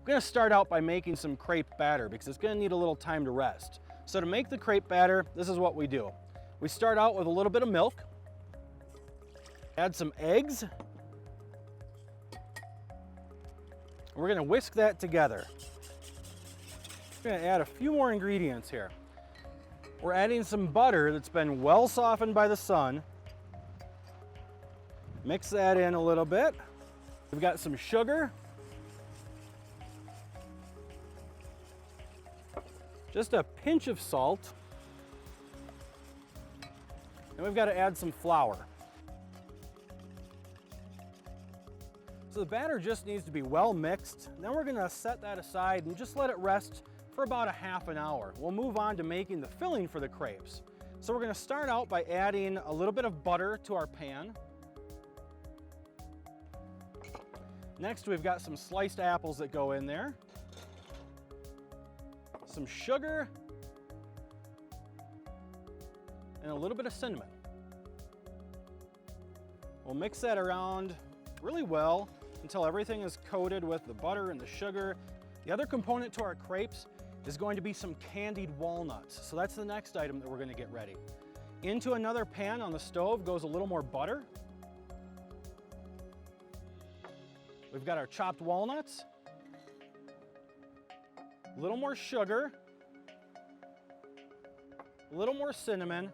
going to start out by making some crepe batter because it's going to need a little time to rest. So to make the crepe batter, this is what we do. We start out with a little bit of milk, add some eggs, and we're going to whisk that together. We're going to add a few more ingredients here. We're adding some butter that's been well softened by the sun. Mix that in a little bit. We've got some sugar. Just a pinch of salt. And we've got to add some flour. So the batter just needs to be well mixed. Then we're going to set that aside and just let it rest for about a half an hour. We'll move on to making the filling for the crepes. So we're going to start out by adding a little bit of butter to our pan. Next, we've got some sliced apples that go in there. Some sugar, and a little bit of cinnamon. We'll mix that around really well until everything is coated with the butter and the sugar. The other component to our crepes is going to be some candied walnuts. So that's the next item that we're going to get ready. Into another pan on the stove goes a little more butter. We've got our chopped walnuts. A little more sugar, a little more cinnamon.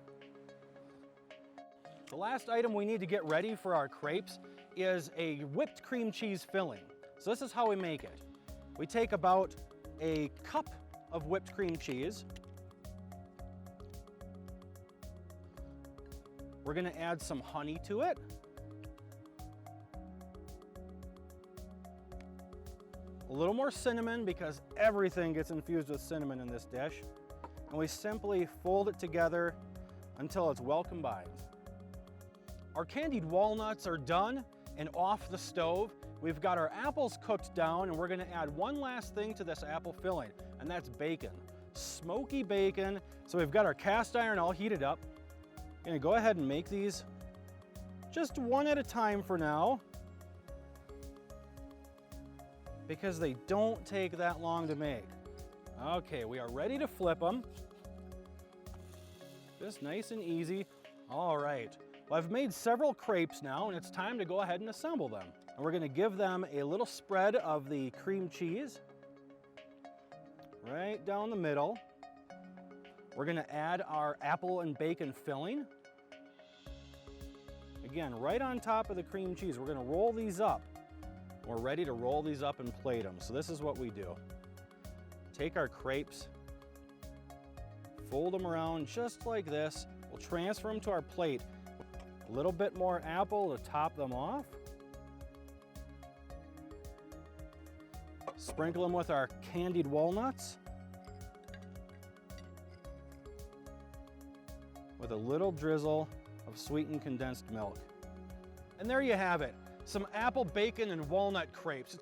The last item we need to get ready for our crepes is a whipped cream cheese filling. So this is how we make it. We take about a cup of whipped cream cheese. We're going to add some honey to it. A little more cinnamon because everything gets infused with cinnamon in this dish. And we simply fold it together until it's well combined. Our candied walnuts are done and off the stove. We've got our apples cooked down, and we're going to add one last thing to this apple filling, and that's bacon. Smoky bacon. So we've got our cast iron all heated up. I'm going to go ahead and make these just one at a time for now, because they don't take that long to make. Okay, we are ready to flip them. Just nice and easy. All right, well, I've made several crepes now, and it's time to go ahead and assemble them. And we're gonna give them a little spread of the cream cheese right down the middle. We're gonna add our apple and bacon filling. Again, right on top of the cream cheese. We're gonna roll these up. We're ready to roll these up and plate them. So this is what we do. Take our crepes, fold them around just like this. We'll transfer them to our plate. A little bit more apple to top them off. Sprinkle them with our candied walnuts. With a little drizzle of sweetened condensed milk. And there you have it. Some apple, bacon, and walnut crepes.